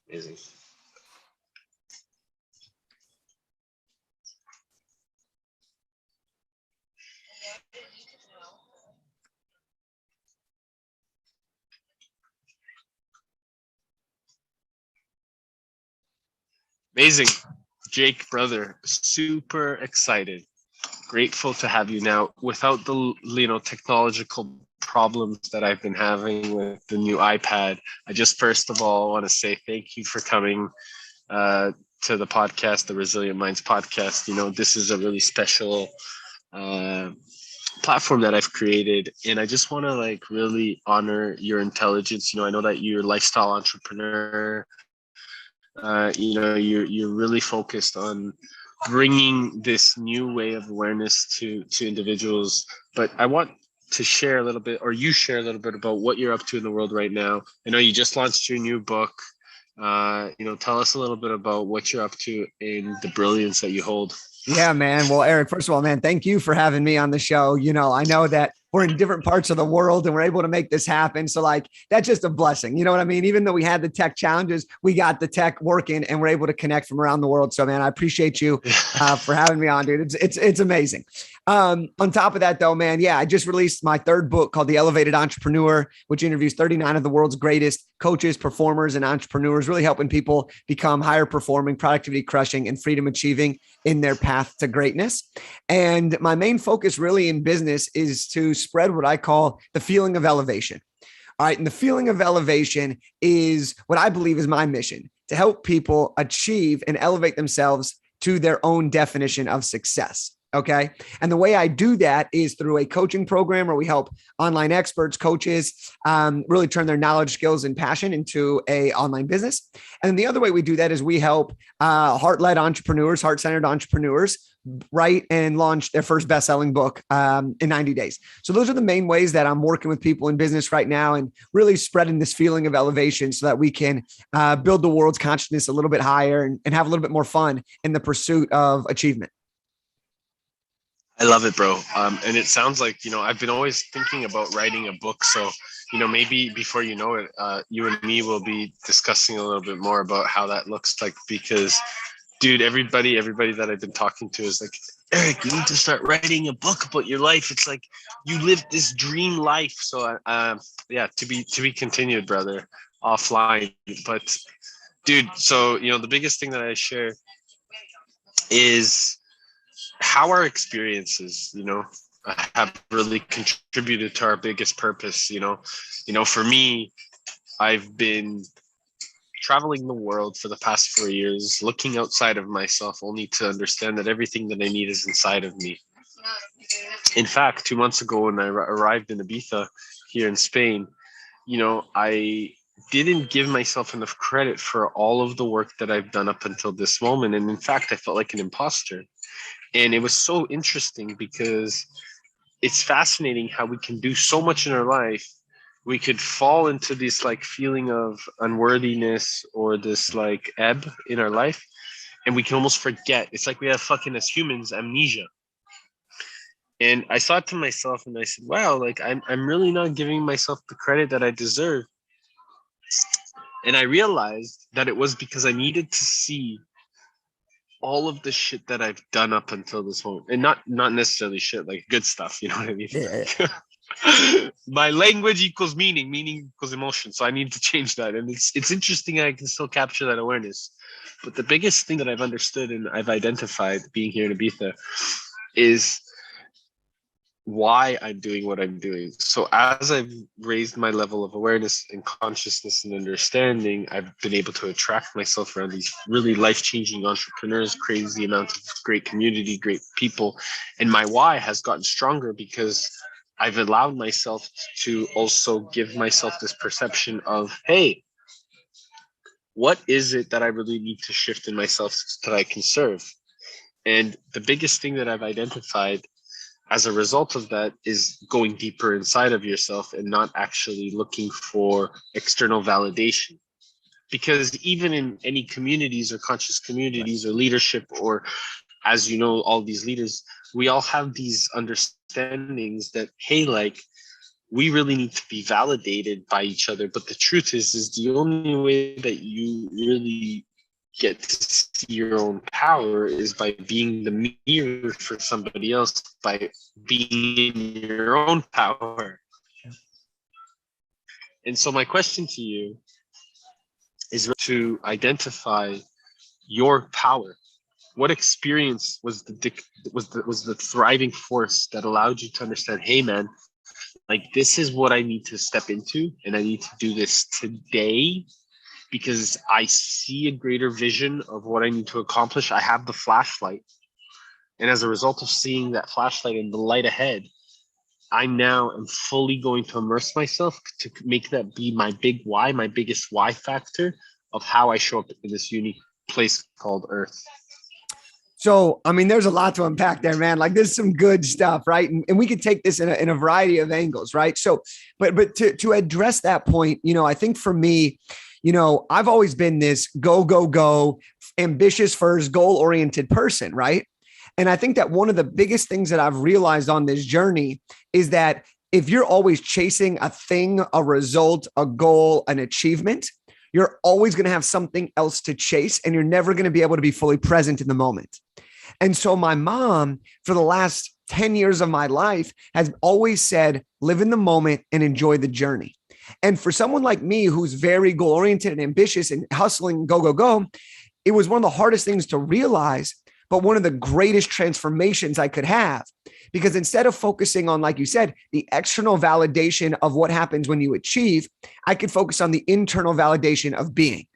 Amazing. Amazing. Jake, brother, super excited. Grateful to have you now without the technological problems that I've been having with the new iPad. I just first of all want to say thank you for coming to the podcast, the Resilient Minds podcast. This is a really special uh, platform that I've created, and I just want to like really honor your intelligence. I know that you're a lifestyle entrepreneur. You're really focused on bringing this new way of awareness to individuals. But I want to share a little bit, or you share a little bit about what you're up to in the world right now. I know you just launched your new book. Tell us a little bit about what you're up to and the brilliance that you hold. Yeah, man. Well, Eric, first of all, man, thank you for having me on the show. I know that we're in different parts of the world and we're able to make this happen. So like, that's just a blessing. You know what I mean? Even though we had the tech challenges, we got the tech working and we're able to connect from around the world. So man, I appreciate you for having me on, dude. It's amazing. On top of that though, man, yeah, I just released my third book called The Elevated Entrepreneur, which interviews 39 of the world's greatest coaches, performers, and entrepreneurs, really helping people become higher performing, productivity crushing, and freedom achieving in their path to greatness. And my main focus really in business is to spread what I call the feeling of elevation. All right. And the feeling of elevation is what I believe is my mission, to help people achieve and elevate themselves to their own definition of success. Okay. And the way I do that is through a coaching program where we help online experts, coaches, really turn their knowledge, skills, and passion into a online business. And then the other way we do that is we help heart-led entrepreneurs, heart-centered entrepreneurs write and launch their first best-selling book in 90 days. So those are the main ways that I'm working with people in business right now and really spreading this feeling of elevation so that we can build the world's consciousness a little bit higher and have a little bit more fun in the pursuit of achievement. I love it, bro. And it sounds like, I've been always thinking about writing a book. So, maybe before you know it, you and me will be discussing a little bit more about how that looks like, because, dude, everybody that I've been talking to is like, Eric, you need to start writing a book about your life. It's like you lived this dream life. So, yeah, to be continued, brother, offline. But, dude, so, the biggest thing that I share is how our experiences, have really contributed to our biggest purpose. For me, I've been traveling the world for the past 4 years, looking outside of myself only to understand that everything that I need is inside of me. In fact, 2 months ago when I arrived in Ibiza here in Spain, I didn't give myself enough credit for all of the work that I've done up until this moment. And in fact, I felt like an imposter. And it was so interesting because it's fascinating how we can do so much in our life. We could fall into this like feeling of unworthiness or this like ebb in our life. And we can almost forget. It's like we have fucking, as humans, amnesia. And I thought to myself and I said, wow, like I'm really not giving myself the credit that I deserve. And I realized that it was because I needed to see all of the shit that I've done up until this moment, and not necessarily shit, like good stuff, you know what I mean? Yeah. My language equals meaning equals emotion, so I need to change that. And it's interesting I can still capture that awareness. But the biggest thing that I've understood and I've identified being here in Ibiza is why I'm doing what I'm doing. So as I've raised my level of awareness and consciousness and understanding, I've been able to attract myself around these really life-changing entrepreneurs, crazy amounts of great community, great people. And my why has gotten stronger because I've allowed myself to also give myself this perception of, hey, what is it that I really need to shift in myself so that I can serve? And the biggest thing that I've identified as a result of that is going deeper inside of yourself and not actually looking for external validation. Because even in any communities or conscious communities or leadership, or as all these leaders, we all have these understandings that, hey, like we really need to be validated by each other. But the truth is the only way that you really get to see your own power is by being the mirror for somebody else, by being in your own power. And so my question to you is to identify your power. What experience was the thriving force that allowed you to understand, hey man, like this is what I need to step into, and I need to do this today because I see a greater vision of what I need to accomplish. I have the flashlight. And as a result of seeing that flashlight and the light ahead, I now am fully going to immerse myself to make that be my big why, my biggest why factor of how I show up in this unique place called Earth. So, I mean, there's a lot to unpack there, man. Like, there's some good stuff, right? And we could take this in a variety of angles, right? So, but to address that point, I think for me, I've always been this go, go, go, ambitious first, goal oriented person, right? And I think that one of the biggest things that I've realized on this journey is that if you're always chasing a thing, a result, a goal, an achievement, you're always going to have something else to chase, and you're never going to be able to be fully present in the moment. And so my mom, for the last 10 years of my life, has always said, live in the moment and enjoy the journey. And for someone like me, who's very goal oriented and ambitious and hustling, go, go, go, it was one of the hardest things to realize, but one of the greatest transformations I could have. Because instead of focusing on, like you said, the external validation of what happens when you achieve, I could focus on the internal validation of being.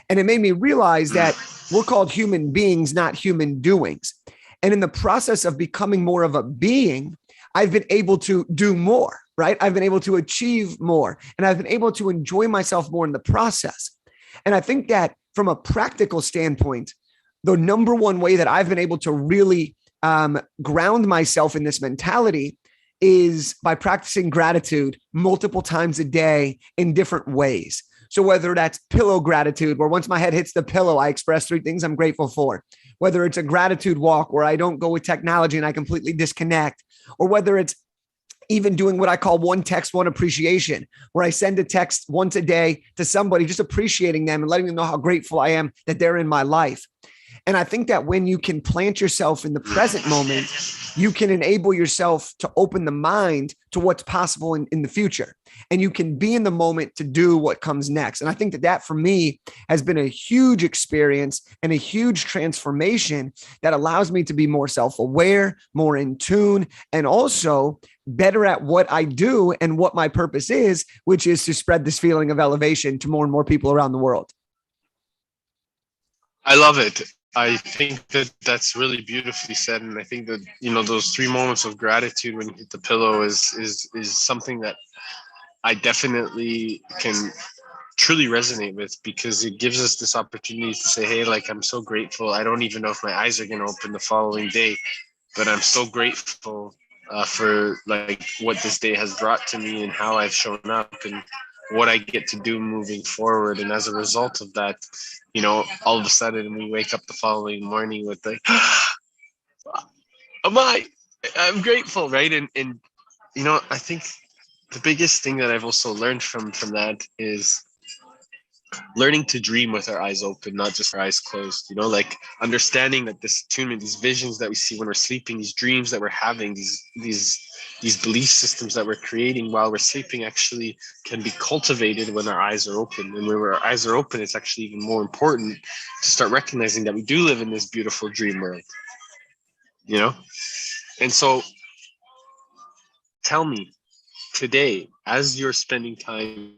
And it made me realize that we're called human beings, not human doings. And in the process of becoming more of a being, I've been able to do more, right? I've been able to achieve more, and I've been able to enjoy myself more in the process. And I think that from a practical standpoint, the number one way that I've been able to really ground myself in this mentality is by practicing gratitude multiple times a day in different ways. So whether that's pillow gratitude, where once my head hits the pillow, I express 3 things I'm grateful for, whether it's a gratitude walk where I don't go with technology and I completely disconnect, or whether it's even doing what I call one text, one appreciation, where I send a text once a day to somebody, just appreciating them and letting them know how grateful I am that they're in my life. And I think that when you can plant yourself in the present moment, you can enable yourself to open the mind to what's possible in the future. And you can be in the moment to do what comes next. And I think that for me has been a huge experience and a huge transformation that allows me to be more self-aware, more in tune, and also better at what I do and what my purpose is, which is to spread this feeling of elevation to more and more people around the world. I love it. I think that that's really beautifully said, and I think that those 3 moments of gratitude when you hit the pillow is something that I definitely can truly resonate with, because it gives us this opportunity to say, hey, like, I'm so grateful. I don't even know if my eyes are going to open the following day, but I'm so grateful for like what this day has brought to me and how I've shown up and what I get to do moving forward. And as a result of that, all of a sudden we wake up the following morning with like, I'm grateful, right? And I think the biggest thing that I've also learned from that is learning to dream with our eyes open, not just our eyes closed, like understanding that this attunement, these visions that we see when we're sleeping, these dreams that we're having, these belief systems that we're creating while we're sleeping actually can be cultivated when our eyes are open. And when our eyes are open, it's actually even more important to start recognizing that we do live in this beautiful dream world, And so tell me today, as you're spending time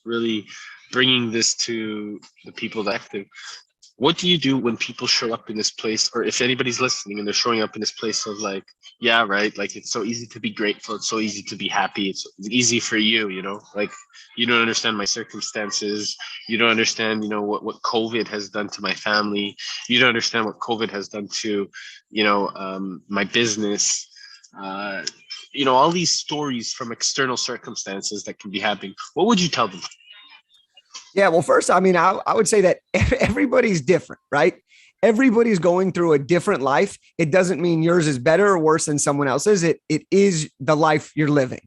really bringing this to the people that active. What do you do when people show up in this place, or if anybody's listening and they're showing up in this place of like, yeah, right, like it's so easy to be grateful, it's so easy to be happy, it's easy for you, like you don't understand my circumstances, you don't understand, what COVID has done to my family, you don't understand what COVID has done to, my business, all these stories from external circumstances that can be happening. What would you tell them? Yeah, well, first, I mean, I would say that everybody's different, right? everybody's going through a different life. It doesn't mean yours is better or worse than someone else's. It is the life you're living.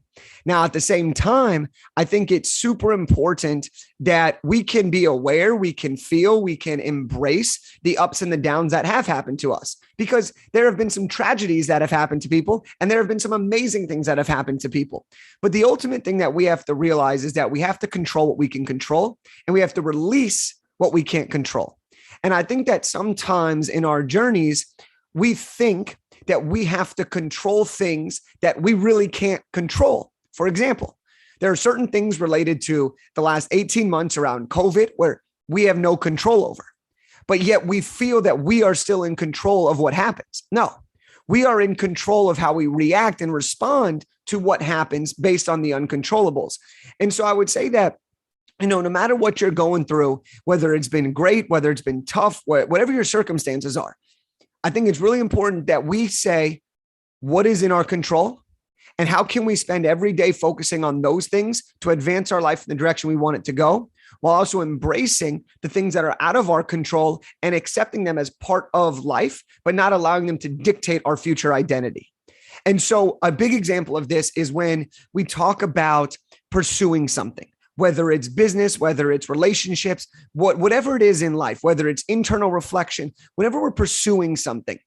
Now, at the same time, I think it's super important that we can be aware, we can feel, we can embrace the ups and the downs that have happened to us, because there have been some tragedies that have happened to people, and there have been some amazing things that have happened to people. But the ultimate thing that we have to realize is that we have to control what we can control, and we have to release what we can't control. And I think that sometimes in our journeys, we think that we have to control things that we really can't control. For example, there are certain things related to the last 18 months around COVID where we have no control over, but yet we feel that we are still in control of what happens. No, we are in control of how we react and respond to what happens based on the uncontrollables. And so I would say that, no matter what you're going through, whether it's been great, whether it's been tough, whatever your circumstances are, I think it's really important that we say what is in our control and how can we spend every day focusing on those things to advance our life in the direction we want it to go, while also embracing the things that are out of our control and accepting them as part of life, but not allowing them to dictate our future identity. And so a big example of this is when we talk about pursuing something, whether it's business, whether it's relationships, whatever it is in life, whether it's internal reflection, whenever we're pursuing something,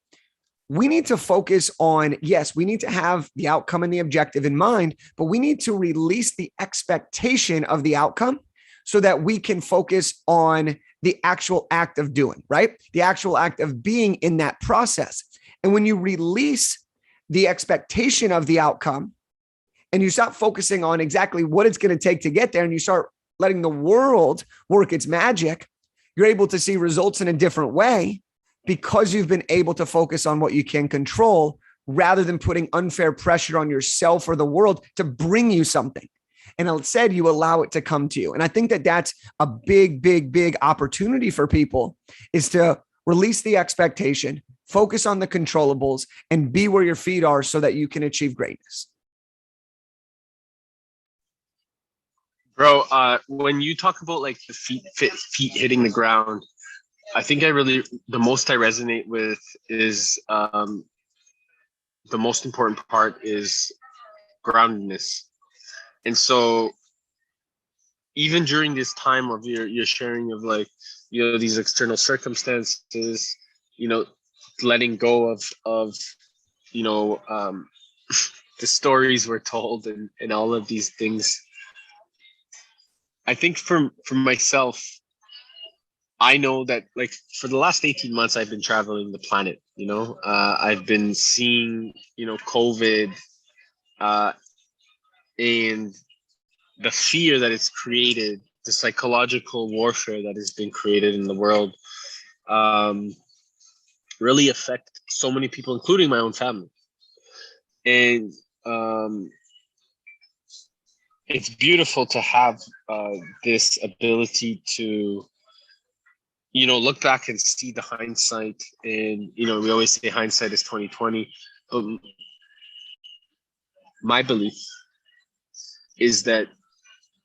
we need to focus on, yes, we need to have the outcome and the objective in mind, but we need to release the expectation of the outcome so that we can focus on the actual act of doing, right? The actual act of being in that process. And when you release the expectation of the outcome, and you stop focusing on exactly what it's going to take to get there, and you start letting the world work its magic, you're able to see results in a different way because you've been able to focus on what you can control rather than putting unfair pressure on yourself or the world to bring you something. And instead, you allow it to come to you. And I think that that's a big, big, big opportunity for people, is to release the expectation, focus on the controllables, and be where your feet are so that you can achieve greatness. Bro, when you talk about like the feet hitting the ground, I think the most I resonate with is the most important part is groundedness. And so even during this time of your sharing of like, these external circumstances, letting go of the stories we're told and all of these things. I think for myself, I know that like for the last 18 months, I've been traveling the planet, I've been seeing, COVID and the fear that it's created, the psychological warfare that has been created in the world, really affect so many people, including my own family. And it's beautiful to have this ability to, look back and see the hindsight. And, we always say hindsight is 2020. My belief is that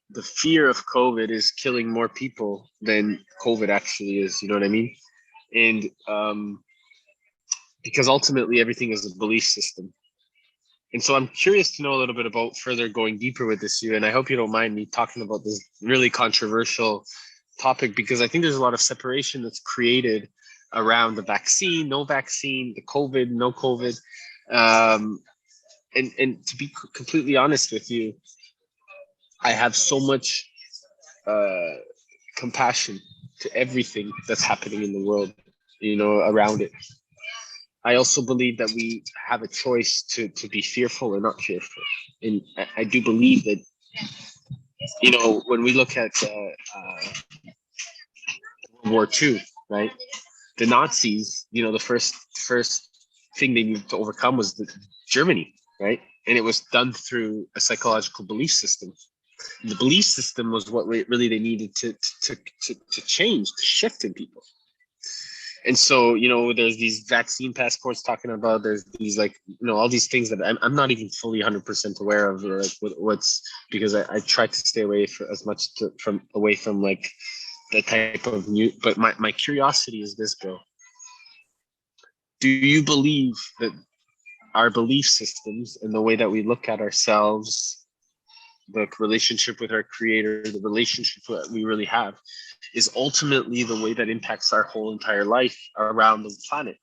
the fear of COVID is killing more people than COVID actually is. You know what I mean? And because ultimately everything is a belief system. And so I'm curious to know a little bit about further going deeper with this, and I hope you don't mind me talking about this really controversial topic, because I think there's a lot of separation that's created around the vaccine, no vaccine, the COVID, no COVID. And to be completely honest with you, I have so much compassion to everything that's happening in the world, around it. I also believe that we have a choice to be fearful or not fearful. And I do believe that, when we look at World War II, right? The Nazis, the first thing they needed to overcome was Germany, right? And it was done through a psychological belief system. The belief system was what really they needed to change, to shift in people. And so, there's these vaccine passports talking about, there's these like, all these things that I'm not even fully 100% aware of, or like what's, because I try to stay away from like the type of new, but my curiosity is this, bro. do you believe that our belief systems and the way that we look at ourselves, the relationship with our creator, the relationship that we really have, is ultimately the way that impacts our whole entire life around the planet?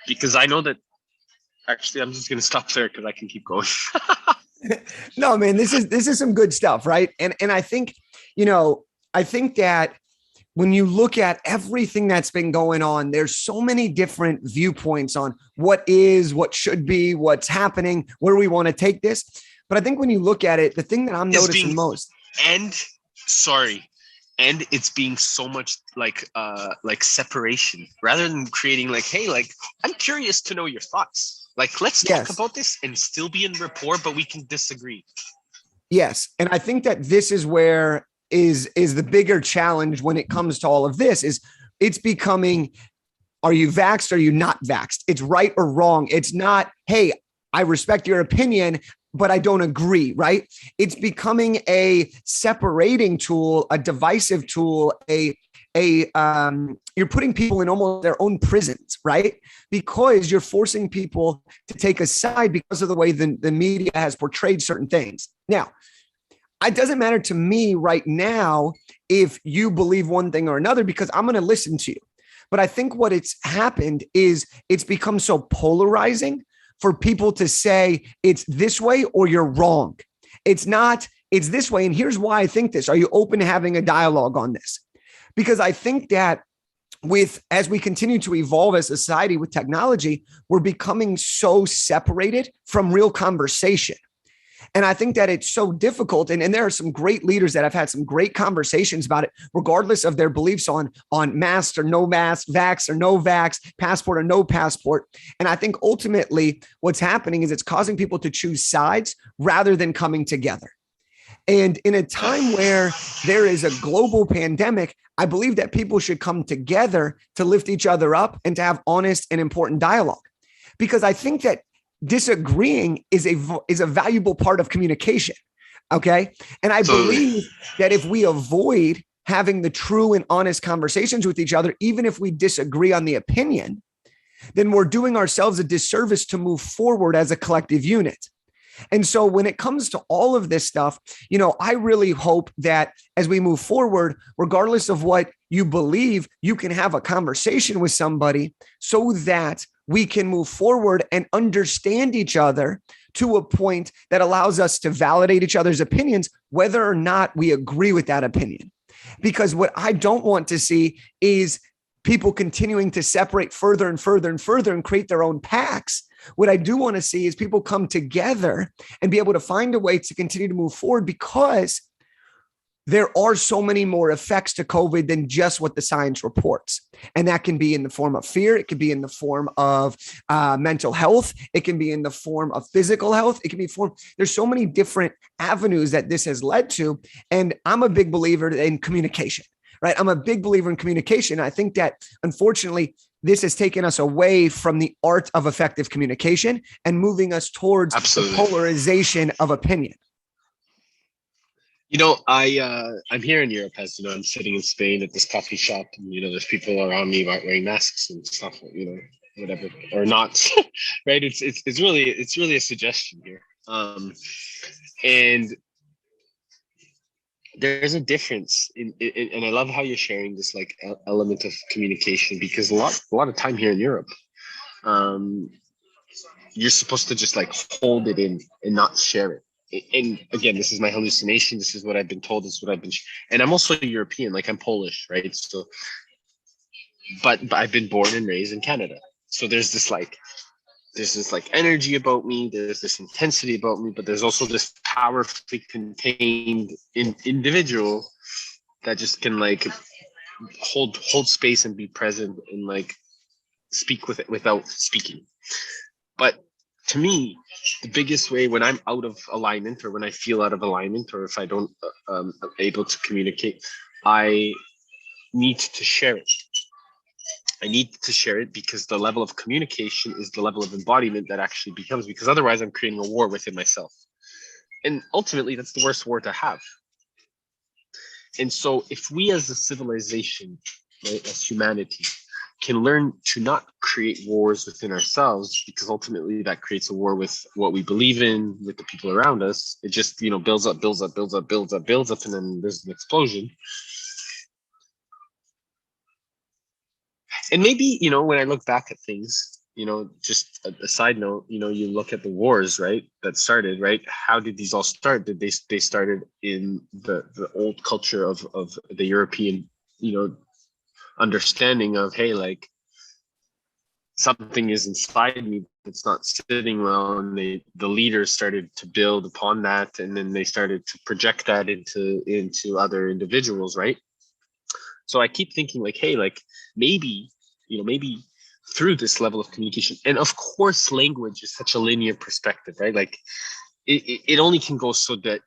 Because I know that, actually, I'm just going to stop there because I can keep going. No, man, this is some good stuff, right? And I think, I think that when you look at everything that's been going on, there's so many different viewpoints on what is, what should be, what's happening, where we want to take this. But I think when you look at it, the thing that I'm noticing most, and sorry, and it's being so much like separation rather than creating like, hey, like, I'm curious to know your thoughts. Like, let's talk about this and still be in rapport, but we can disagree. Yes. And I think that this is where is the bigger challenge when it comes to all of this is it's becoming, are you vaxxed? Are you not vaxxed? It's right or wrong. It's not, hey, I respect your opinion, but I don't agree, right? It's becoming a separating tool, a divisive tool, you're putting people in almost their own prisons, right? Because you're forcing people to take a side because of the way the media has portrayed certain things. Now, it doesn't matter to me right now if you believe one thing or another, because I'm going to listen to you. But I think what it's happened is it's become so polarizing for people to say it's this way or you're wrong. It's not, it's this way. And here's why I think this. Are you open to having a dialogue on this? Because I think that as we continue to evolve as a society with technology, we're becoming so separated from real conversation. And I think that it's so difficult. And there are some great leaders that have had some great conversations about it, regardless of their beliefs on mask or no mask, vax or no vax, passport or no passport. And I think ultimately what's happening is it's causing people to choose sides rather than coming together. And in a time where there is a global pandemic, I believe that people should come together to lift each other up and to have honest and important dialogue. Because I think that disagreeing is a valuable part of communication. Okay. And I believe that if we avoid having the true and honest conversations with each other, even if we disagree on the opinion, then we're doing ourselves a disservice to move forward as a collective unit. And so when it comes to all of this stuff, I really hope that as we move forward, regardless of what you believe, you can have a conversation with somebody so that we can move forward and understand each other to a point that allows us to validate each other's opinions, whether or not we agree with that opinion. Because what I don't want to see is people continuing to separate further and further and further and create their own packs. What I do want to see is people come together and be able to find a way to continue to move forward, because there are so many more effects to COVID than just what the science reports. And that can be in the form of fear. It can be in the form of mental health. It can be in the form of physical health. It can be there's so many different avenues that this has led to. And I'm a big believer in communication, right? I'm a big believer in communication. I think that unfortunately, this has taken us away from the art of effective communication and moving us towards the polarization of opinion. I'm here in Europe, as you know. I'm sitting in Spain at this coffee shop, and there's people around me wearing masks and stuff, whatever or not, right? It's really a suggestion here, and there's a difference in and I love how you're sharing this like element of communication, because a lot of time here in Europe, you're supposed to just like hold it in and not share it. And again, this is my hallucination. This is what I've been told. This is what I've been, and I'm also European. Like, I'm Polish, right? So, but I've been born and raised in Canada. So there's this like energy about me. There's this intensity about me, but there's also this powerfully contained individual that just can like hold space and be present and like speak with it without speaking. But to me, the biggest way when I'm out of alignment, or when I feel out of alignment, or if I don't able to communicate, I need to share it. I need to share it, because the level of communication is the level of embodiment that actually becomes, because otherwise I'm creating a war within myself. And ultimately, that's the worst war to have. And so if we as a civilization, right, as humanity, can learn to not create wars within ourselves, because ultimately that creates a war with what we believe in, with the people around us. It just, builds up, and then there's an explosion. And maybe, when I look back at things, just a side note, you look at the wars, right, that started, right? How did these all start? Did they started in the old culture of the European, understanding of, hey, like, something is inside me that's not sitting well, and the leaders started to build upon that, and then they started to project that into other individuals, right? So I keep thinking, like, hey, like, maybe through this level of communication, and of course language is such a linear perspective, right? Like, it only can go so Right.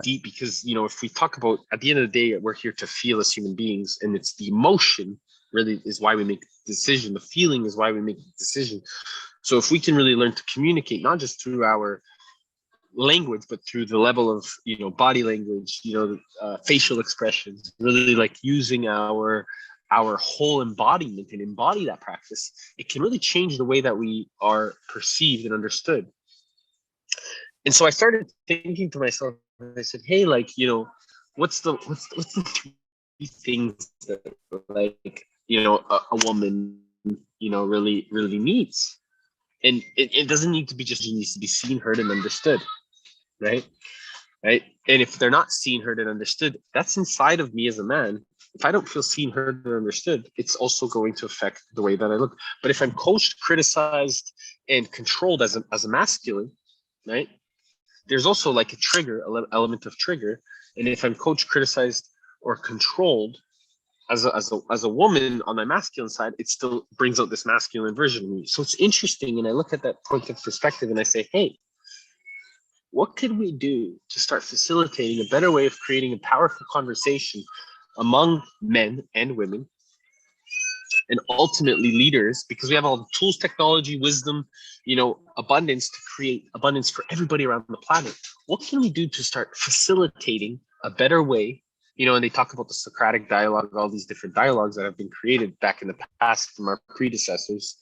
deep, because if we talk about, at the end of the day, we're here to feel as human beings, and it's the emotion really is why we make the decision. The feeling is why we make the decision. So if we can really learn to communicate, not just through our language, but through the level of body language, facial expressions, really like using our whole embodiment and embody that practice, it can really change the way that we are perceived and understood. And so I started thinking to myself, I said, hey, like, what's the three things that, like, a woman, really needs? And it doesn't need to be just, it needs to be seen, heard, and understood, right? Right. And if they're not seen, heard, and understood, that's inside of me as a man. If I don't feel seen, heard, and understood, it's also going to affect the way that I look. But if I'm coached, criticized, and controlled as a masculine, right, there's also like a trigger, element of trigger. And if I'm coached, criticized, or controlled as a woman on my masculine side, it still brings out this masculine version of me. So it's interesting. And I look at that point of perspective and I say, hey, what could we do to start facilitating a better way of creating a powerful conversation among men and women, and ultimately leaders, because we have all the tools, technology, wisdom, abundance, to create abundance for everybody around the planet? What can we do to start facilitating a better way? And they talk about the Socratic dialogue, all these different dialogues that have been created back in the past from our predecessors.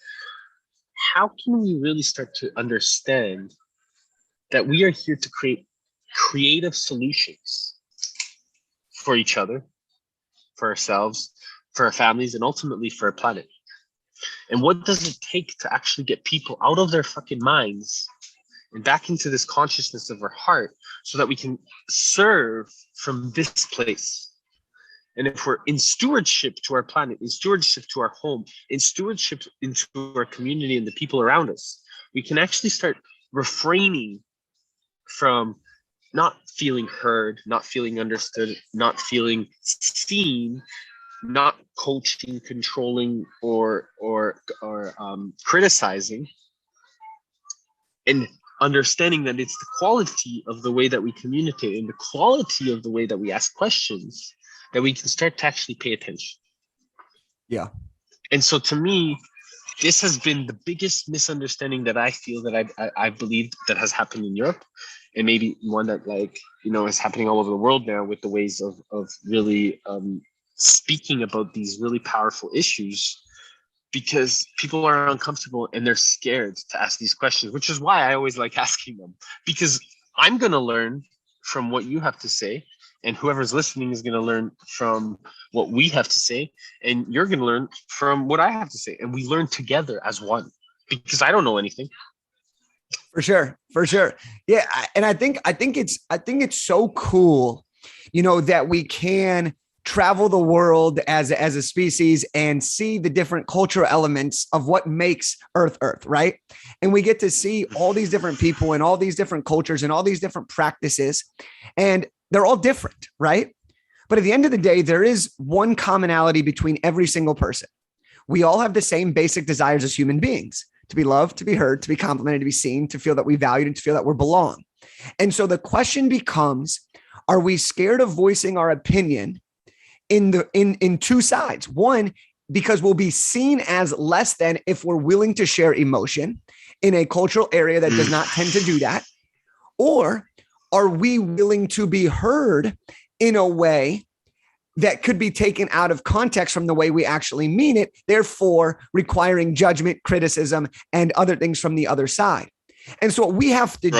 How can we really start to understand that we are here to create creative solutions for each other, for ourselves, for our families, and ultimately for our planet? And what does it take to actually get people out of their fucking minds and back into this consciousness of our heart, so that we can serve from this place? And if we're in stewardship to our planet, in stewardship to our home, in stewardship into our community and the people around us, we can actually start refraining from not feeling heard, not feeling understood, not feeling seen, not coaching, controlling, or criticizing, and understanding that it's the quality of the way that we communicate and the quality of the way that we ask questions that we can start to actually pay attention. Yeah. And so to me, this has been the biggest misunderstanding that I feel that I believe that has happened in Europe, and maybe one that, like, is happening all over the world now, with the ways of really speaking about these really powerful issues, because people are uncomfortable and they're scared to ask these questions, which is why I always like asking them, because I'm going to learn from what you have to say, and whoever's listening is going to learn from what we have to say, and you're going to learn from what I have to say, and we learn together as one, because I don't know anything. For sure. Yeah. And I think it's so cool, that we can travel the world as a species and see the different cultural elements of what makes Earth, right? And we get to see all these different people and all these different cultures and all these different practices, and they're all different, right? But at the end of the day, there is one commonality between every single person. We all have the same basic desires as human beings: to be loved, to be heard, to be complimented, to be seen, to feel that we valued, and to feel that we belong. And so the question becomes, are we scared of voicing our opinion in two sides? One, because we'll be seen as less than if we're willing to share emotion in a cultural area that does not tend to do that. Or are we willing to be heard in a way that could be taken out of context from the way we actually mean it, therefore requiring judgment, criticism, and other things from the other side. And so what we have to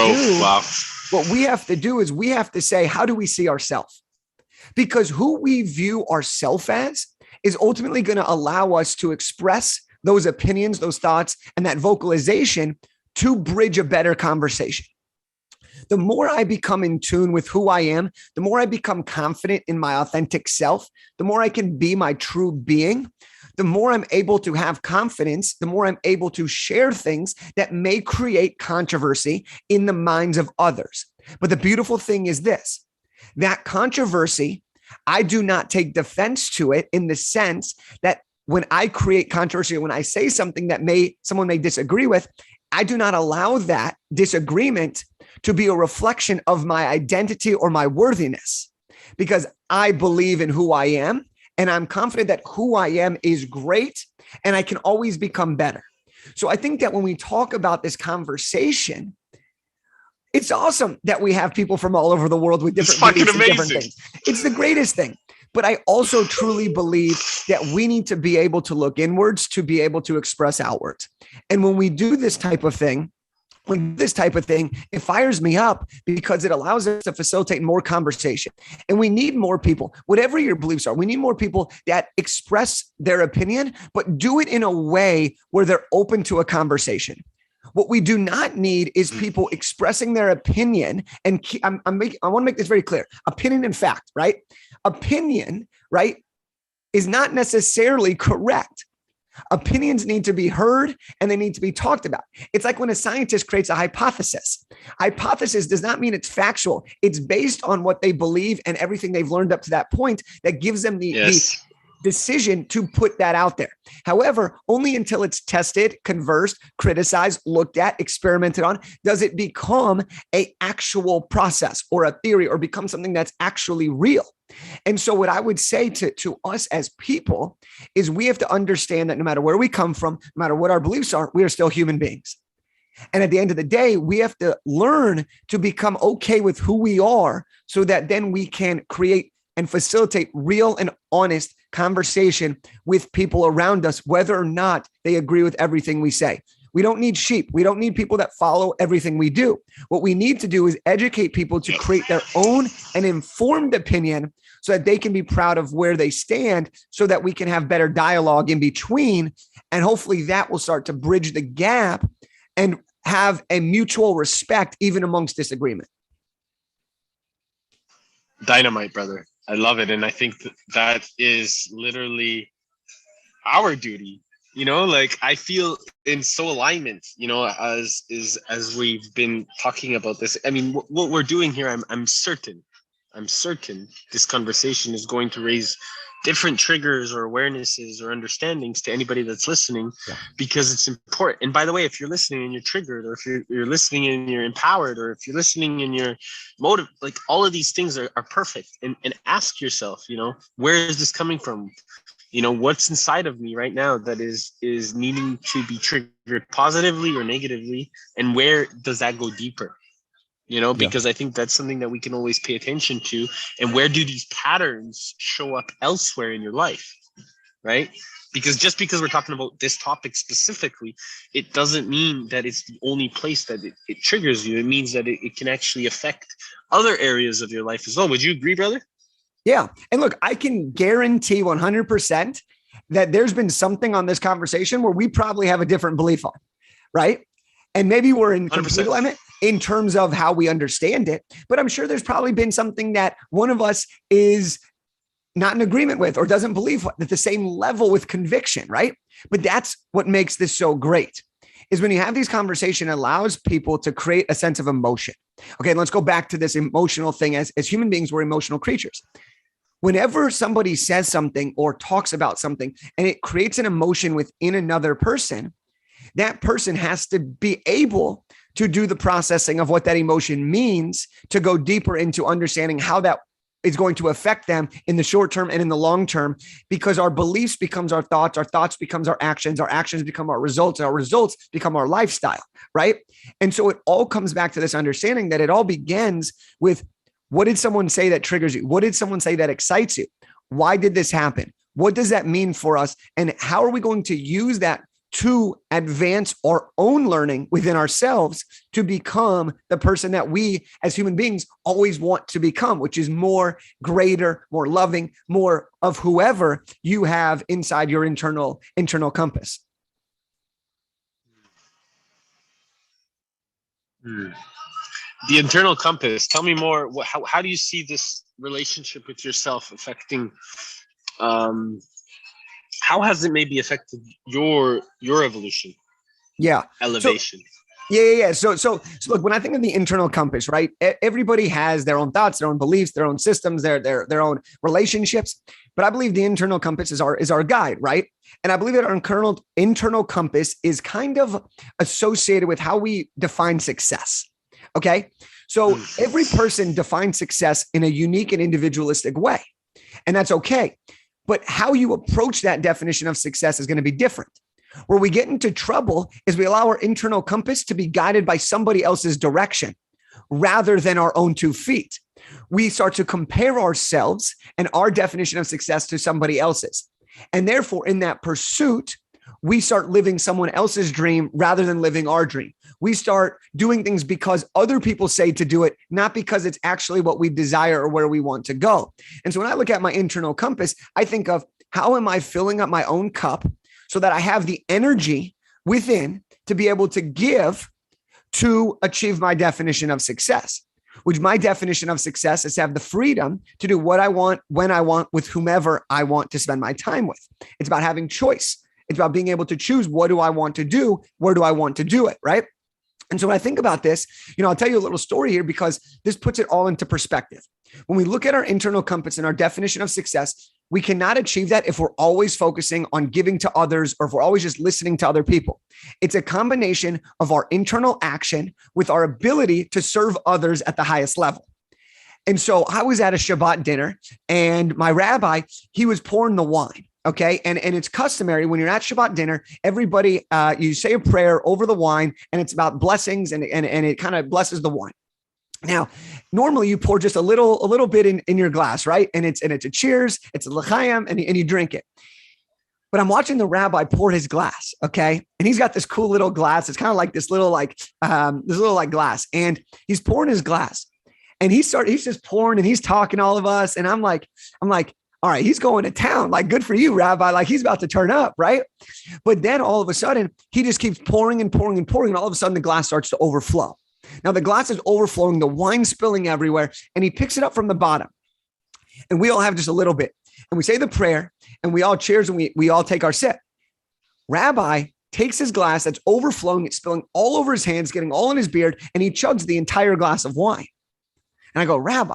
do is we have to say, how do we see ourselves? Because who we view ourselves as is ultimately going to allow us to express those opinions, those thoughts, and that vocalization to bridge a better conversation. The more I become in tune with who I am, the more I become confident in my authentic self, the more I can be my true being, the more I'm able to have confidence, the more I'm able to share things that may create controversy in the minds of others. But the beautiful thing is this, that controversy, I do not take defense to it in the sense that when I create controversy, when I say something that someone may disagree with, I do not allow that disagreement to be a reflection of my identity or my worthiness, because I believe in who I am and I'm confident that who I am is great and I can always become better. So I think that when we talk about this conversation, it's awesome that we have people from all over the world with different beliefs and different things. It's the greatest thing. But I also truly believe that we need to be able to look inwards to be able to express outwards. And when we do this type of thing, it fires me up because it allows us to facilitate more conversation. And we need more people, whatever your beliefs are, we need more people that express their opinion, but do it in a way where they're open to a conversation. What we do not need is people expressing their opinion. And I want to make this very clear. Opinion and fact, right? Opinion, right, is not necessarily correct. Opinions need to be heard and they need to be talked about. It's like when a scientist creates a hypothesis. Hypothesis does not mean it's factual. It's based on what they believe and everything they've learned up to that point that gives them the decision to put that out there. However, only until it's tested, conversed, criticized, looked at, experimented on, does it become an actual process or a theory or become something that's actually real. And so what I would say to us as people is we have to understand that no matter where we come from, no matter what our beliefs are, we are still human beings. And at the end of the day, we have to learn to become okay with who we are so that then we can create and facilitate real and honest conversation with people around us, whether or not they agree with everything we say. We don't need sheep. We don't need people that follow everything we do. What we need to do is educate people to create their own and informed opinion so that they can be proud of where they stand, so that we can have better dialogue in between. And hopefully that will start to bridge the gap and have a mutual respect even amongst disagreement. Dynamite, brother. I love it. And I think that is literally our duty, like I feel in so alignment, as we've been talking about this. I mean, what we're doing here, I'm certain this conversation is going to raise different triggers or awarenesses or understandings to anybody that's listening, because it's important. And by the way, if you're listening and you're triggered, or if you're listening and you're empowered, or if you're listening and you're motivated, like all of these things are perfect. And ask yourself, where is this coming from? What's inside of me right now that is needing to be triggered positively or negatively, and where does that go deeper? Because I think that's something that we can always pay attention to. And where do these patterns show up elsewhere in your life, right? Because just because we're talking about this topic specifically, it doesn't mean that it's the only place that it triggers you. It means that it can actually affect other areas of your life as well. Would you agree, brother? Yeah. And look, I can guarantee 100% that there's been something on this conversation where we probably have a different belief on, right? And maybe we're in complete alignment in terms of how we understand it, but I'm sure there's probably been something that one of us is not in agreement with or doesn't believe at the same level with conviction, right? But that's what makes this so great, is when you have these conversations, it allows people to create a sense of emotion. Okay, let's go back to this emotional thing. As human beings, we're emotional creatures. Whenever somebody says something or talks about something and it creates an emotion within another person, that person has to be able to do the processing of what that emotion means to go deeper into understanding how that is going to affect them in the short term and in the long term, because our beliefs becomes our thoughts becomes our actions become our results become our lifestyle, right? And so it all comes back to this understanding that it all begins with, what did someone say that triggers you? What did someone say that excites you? Why did this happen? What does that mean for us? And how are we going to use that to advance our own learning within ourselves to become the person that we as human beings always want to become, which is more greater, more loving, more of whoever you have inside your internal compass. The internal compass. Tell me more. How do you see this relationship with yourself affecting? How has it maybe affected your evolution? Yeah. Elevation. Yeah. So look, when I think of the internal compass, right? Everybody has their own thoughts, their own beliefs, their own systems, their own relationships. But I believe the internal compass is our guide, right? And I believe that our internal compass is kind of associated with how we define success. Okay. So every person defines success in a unique and individualistic way. And that's okay. But how you approach that definition of success is going to be different. Where we get into trouble is we allow our internal compass to be guided by somebody else's direction rather than our own 2 feet. We start to compare ourselves and our definition of success to somebody else's. And therefore, in that pursuit, we start living someone else's dream rather than living our dream. We start doing things because other people say to do it, not because it's actually what we desire or where we want to go. And so when I look at my internal compass, I think of how am I filling up my own cup so that I have the energy within to be able to give to achieve my definition of success, which my definition of success is to have the freedom to do what I want, when I want, with whomever I want to spend my time with. It's about having choice. It's about being able to choose, what do I want to do? Where do I want to do it? Right. And so when I think about this, I'll tell you a little story here because this puts it all into perspective. When we look at our internal compass and our definition of success, we cannot achieve that if we're always focusing on giving to others or if we're always just listening to other people. It's a combination of our internal action with our ability to serve others at the highest level. And so I was at a Shabbat dinner and my rabbi, he was pouring the wine. Okay. And it's customary when you're at Shabbat dinner, everybody, you say a prayer over the wine and it's about blessings and it kind of blesses the wine. Now, normally you pour just a little bit in your glass, right? And it's a cheers, it's a l'chaim, and you drink it. But I'm watching the rabbi pour his glass, okay? And he's got this cool little glass. It's kind of like this little glass, and he's pouring his glass, and he's just pouring, and he's talking to all of us, and I'm like, all right, he's going to town. Like, good for you, Rabbi. Like, he's about to turn up, right? But then all of a sudden, he just keeps pouring and pouring and pouring, and all of a sudden, the glass starts to overflow. Now the glass is overflowing, the wine spilling everywhere, and he picks it up from the bottom. And we all have just a little bit. And we say the prayer, and we all cheers, and we all take our sip. Rabbi takes his glass that's overflowing, it's spilling all over his hands, getting all in his beard, and he chugs the entire glass of wine. And I go, Rabbi,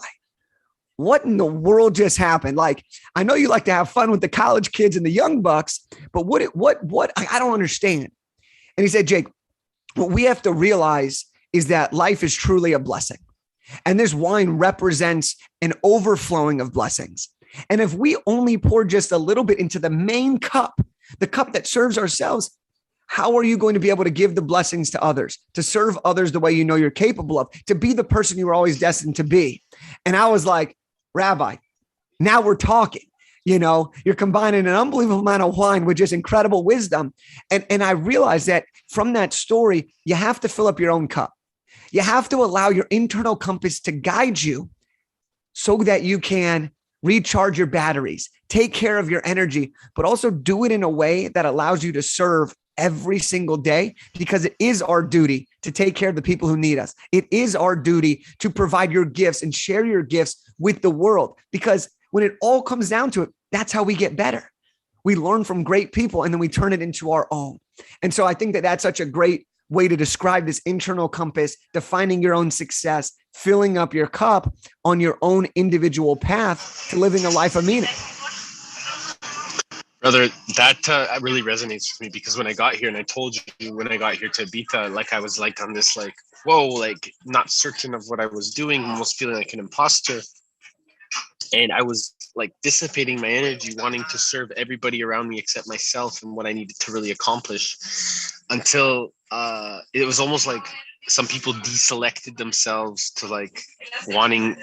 what in the world just happened? Like, I know you like to have fun with the college kids and the young bucks, but what I don't understand. And he said, Jake, what we have to realize is that life is truly a blessing. And this wine represents an overflowing of blessings. And if we only pour just a little bit into the main cup, the cup that serves ourselves, how are you going to be able to give the blessings to others, to serve others the way you know you're capable of, to be the person you were always destined to be? And I was like, Rabbi, now we're talking. You're combining an unbelievable amount of wine with just incredible wisdom. And I realized that from that story, you have to fill up your own cup. You have to allow your internal compass to guide you so that you can recharge your batteries, take care of your energy, but also do it in a way that allows you to serve every single day, because it is our duty to take care of the people who need us. It is our duty to provide your gifts and share your gifts with the world, because when it all comes down to it, that's how we get better. We learn from great people and then we turn it into our own. And so I think that that's such a great way to describe this internal compass, defining your own success, filling up your cup on your own individual path to living a life of meaning. Brother, that really resonates with me, because when I got here, and I told you when I got here to Ibiza, like I was like on this like, whoa, like not certain of what I was doing, almost feeling like an imposter. And I was like dissipating my energy, wanting to serve everybody around me except myself and what I needed to really accomplish, until it was almost like some people deselected themselves to like wanting,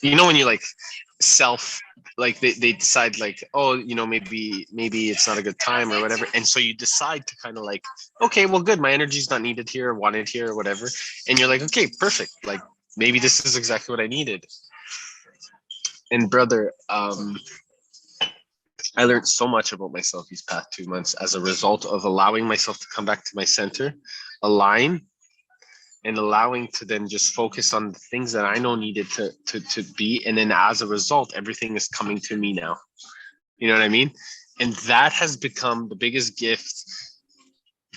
when you like self like they decide like, oh, maybe it's not a good time or whatever, and so you decide to kind of like, okay, well, good, my energy's not needed here or wanted here or whatever, and you're like, okay, perfect, like maybe this is exactly what I needed. And brother, I learned so much about myself these past 2 months as a result of allowing myself to come back to my center, align, and allowing to then just focus on the things that I know needed to be. And then as a result, everything is coming to me now. You know what I mean? And that has become the biggest gift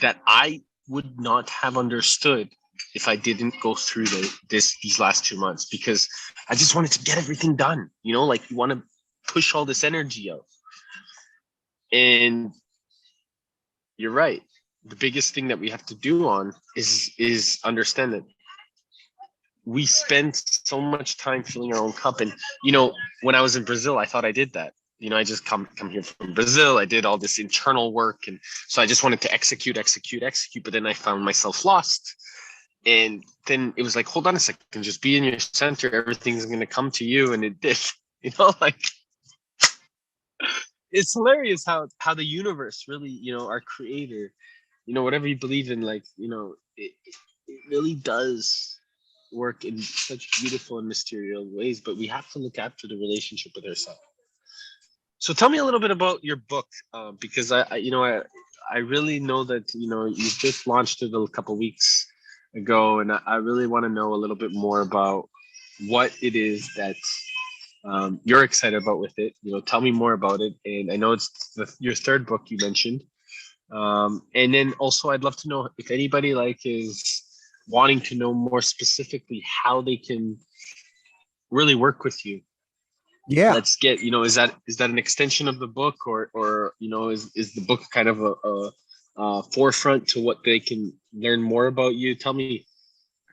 that I would not have understood if I didn't go through these last 2 months, because I just wanted to get everything done. Like you want to push all this energy out. And you're right. The biggest thing that we have to do on is understand that we spend so much time filling our own cup. And when I was in Brazil, I thought I did that. I just come here from Brazil. I did all this internal work, and so I just wanted to execute. But then I found myself lost. And then it was like, hold on a second, just be in your center. Everything's going to come to you, and it did. Like it's hilarious how the universe really, our creator, whatever you believe in, like, it really does work in such beautiful and mysterious ways, but we have to look after the relationship with ourselves. So tell me a little bit about your book, because I really know that, you just launched it a couple of weeks ago, and I really want to know a little bit more about what it is that you're excited about with it. Tell me more about it. And I know it's your third book you mentioned. And then also I'd love to know if anybody like is wanting to know more specifically how they can really work with you. Yeah. Let's get, is that an extension of the book, or is the book kind of a forefront to what they can learn more about you? Tell me.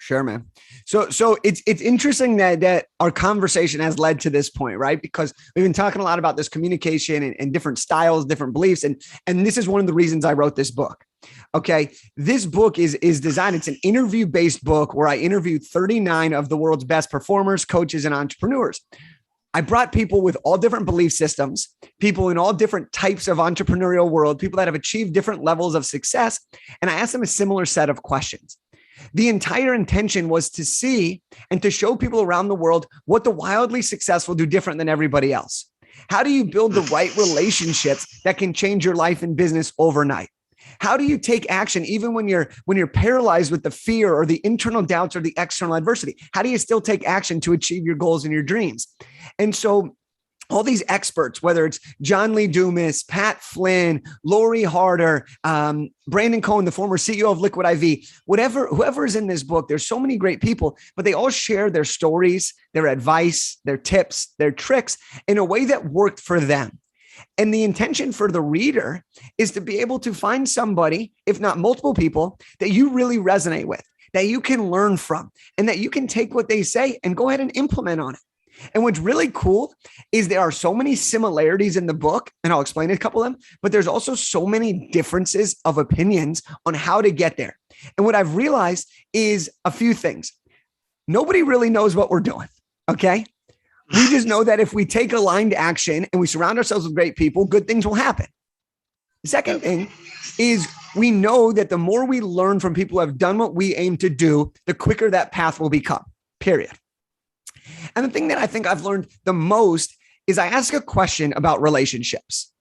Sure, man. So it's interesting that our conversation has led to this point, right? Because we've been talking a lot about this communication and different styles, different beliefs. And this is one of the reasons I wrote this book. Okay. This book is designed. It's an interview-based book where I interviewed 39 of the world's best performers, coaches, and entrepreneurs. I brought people with all different belief systems, people in all different types of entrepreneurial world, people that have achieved different levels of success. And I asked them a similar set of questions. The entire intention was to see and to show people around the world what the wildly successful do different than everybody else. How do you build the right relationships that can change your life and business overnight? How do you take action even when you're paralyzed with the fear or the internal doubts or the external adversity? How do you still take action to achieve your goals and your dreams? And so all these experts, whether it's John Lee Dumas, Pat Flynn, Lori Harder, Brandon Cohen, the former CEO of Liquid IV, whoever is in this book, there's so many great people, but they all share their stories, their advice, their tips, their tricks in a way that worked for them. And the intention for the reader is to be able to find somebody, if not multiple people, that you really resonate with, that you can learn from, and that you can take what they say and go ahead and implement on it. And what's really cool is there are so many similarities in the book, and I'll explain a couple of them, but there's also so many differences of opinions on how to get there. And what I've realized is a few things. Nobody really knows what we're doing, okay? We just know that if we take aligned action and we surround ourselves with great people, good things will happen. The second thing is we know that the more we learn from people who have done what we aim to do, the quicker that path will become, period. And the thing that I think I've learned the most is I ask a question about relationships.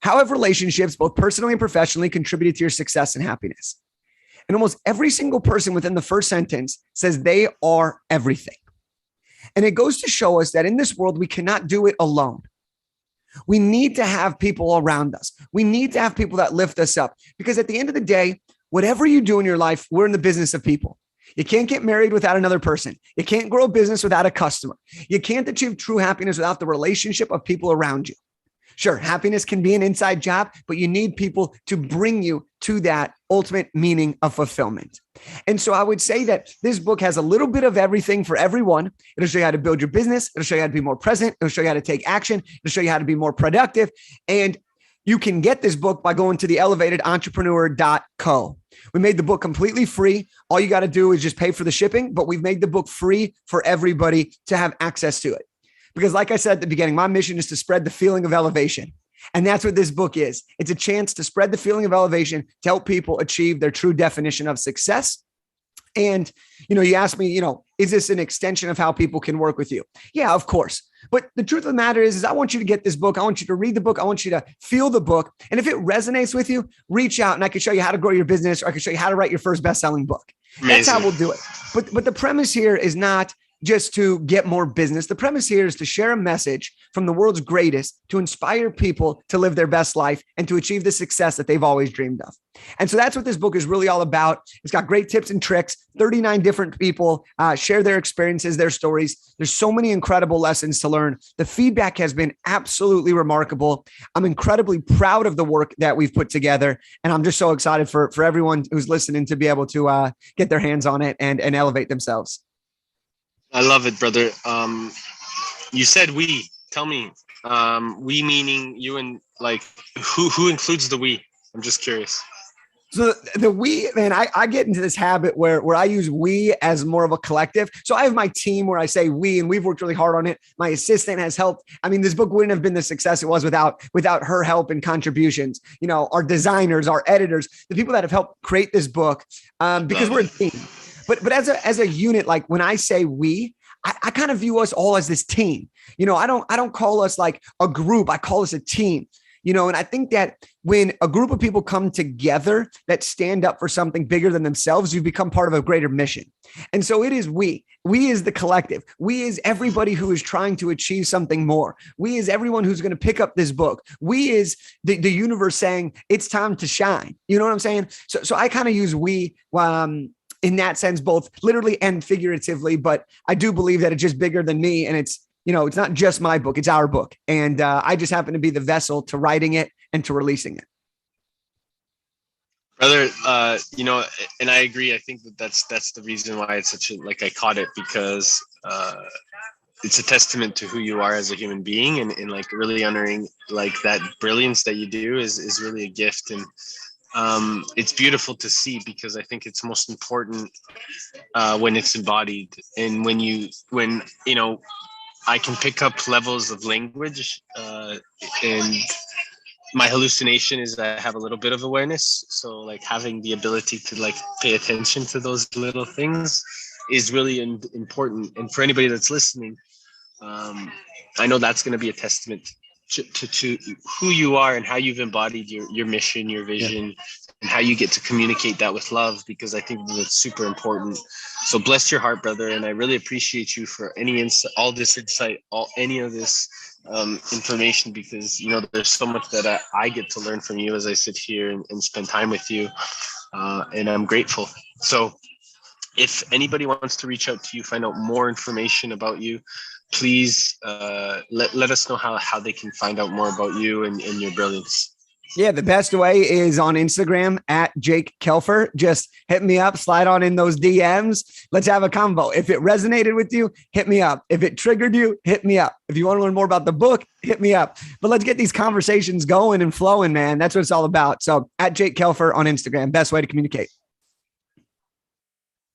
How have relationships, both personally and professionally, contributed to your success and happiness? And almost every single person within the first sentence says they are everything. And it goes to show us that in this world, we cannot do it alone. We need to have people around us. We need to have people that lift us up, because at the end of the day, whatever you do in your life, we're in the business of people. You can't get married without another person. You can't grow a business without a customer. You can't achieve true happiness without the relationship of people around you. Sure, happiness can be an inside job, but you need people to bring you to that ultimate meaning of fulfillment. And so I would say that this book has a little bit of everything for everyone. It'll show you how to build your business. It'll show you how to be more present. It'll show you how to take action. It'll show you how to be more productive. And you can get this book by going to theelevatedentrepreneur.co. We made the book completely free. All you got to do is just pay for the shipping, but we've made the book free for everybody to have access to it. Because like I said at the beginning, my mission is to spread the feeling of elevation. And that's what this book is. It's a chance to spread the feeling of elevation to help people achieve their true definition of success. And, you asked me, is this an extension of how people can work with you? Yeah, of course. But the truth of the matter is I want you to get this book. I want you to read the book. I want you to feel the book. And if it resonates with you, reach out and I can show you how to grow your business, or I can show you how to write your first best-selling book. Amazing. That's how we'll do it. But the premise here is not just to get more business. The premise here is to share a message from the world's greatest to inspire people to live their best life and to achieve the success that they've always dreamed of. And so that's what this book is really all about. It's got great tips and tricks. 39 different people share their experiences, their stories. There's so many incredible lessons to learn. The feedback has been absolutely remarkable. I'm incredibly proud of the work that we've put together. And I'm just so excited for everyone who's listening to be able to get their hands on it and elevate themselves. I love it, brother. You said we. Tell me, we meaning you and like who includes the we? I'm just curious. So the we, man, I get into this habit where I use we as more of a collective. So I have my team where I say we, and we've worked really hard on it. My assistant has helped. I mean, this book wouldn't have been the success it was without her help and contributions. Our designers, our editors, the people that have helped create this book, because we're a team. But as a unit, like when I say we, I kind of view us all as this team. I don't call us like a group. I call us a team. And I think that when a group of people come together that stand up for something bigger than themselves, you become part of a greater mission. And so it is we. We is the collective. We is everybody who is trying to achieve something more. We is everyone who's going to pick up this book. We is the universe saying it's time to shine. You know what I'm saying? So I kind of use we in that sense, both literally and figuratively. But I do believe that it's just bigger than me, and it's not just my book, it's our book. And I just happen to be the vessel to writing it and to releasing it. Brother, and I agree. I think that's the reason why it's such I caught it, because it's a testament to who you are as a human being, and like really honoring like that brilliance that you do is really a gift. And it's beautiful to see, because I think it's most important when it's embodied, and when I can pick up levels of language, and my hallucination is that I have a little bit of awareness. So like having the ability to like pay attention to those little things is really important. And for anybody that's listening, I know that's going to be a testament to who you are and how you've embodied your mission, your vision, and how you get to communicate that with love, because I think that's super important. So bless your heart, brother. And I really appreciate you for any insight, all this insight, any of this information, because, there's so much that I get to learn from you as I sit here and spend time with you. And I'm grateful. So if anybody wants to reach out to you, find out more information about you, please let us know how they can find out more about you and your brilliance. Yeah, the best way is on Instagram at Jake Kelfer. Just hit me up, slide on in those DMs. Let's have a convo. If it resonated with you, hit me up. If it triggered you, hit me up. If you want to learn more about the book, hit me up. But let's get these conversations going and flowing, man. That's what it's all about. So at Jake Kelfer on Instagram, best way to communicate.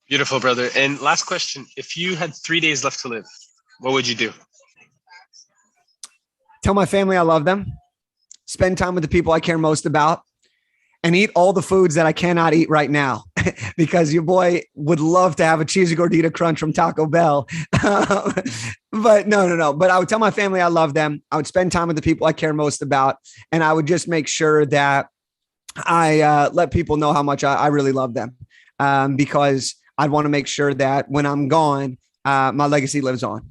Beautiful, brother. And last question. If you had 3 days left to live, what would you do? Tell my family I love them. Spend time with the people I care most about, and eat all the foods that I cannot eat right now, because your boy would love to have a cheesy gordita crunch from Taco Bell. But no. But I would tell my family I love them. I would spend time with the people I care most about. And I would just make sure that I let people know how much I really love them, because I'd want to make sure that when I'm gone, my legacy lives on.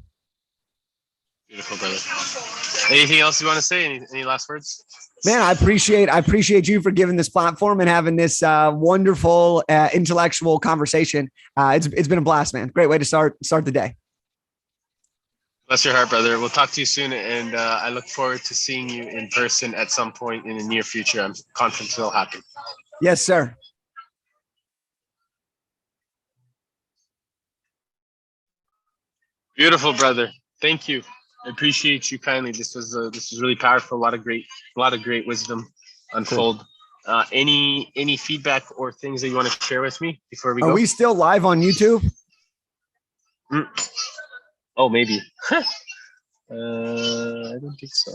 Beautiful, brother. Anything else you want to say? Any last words? Man, I appreciate you for giving this platform and having this wonderful intellectual conversation. It's been a blast, man. Great way to start the day. Bless your heart, brother. We'll talk to you soon, and I look forward to seeing you in person at some point in the near future. I'm confident it'll happen. Yes, sir. Beautiful, brother. Thank you. I appreciate you kindly. This was really powerful. A lot of great wisdom unfold. Cool. Any feedback or things that you want to share with me before we go? Are we still live on YouTube? Oh, maybe. I don't think so.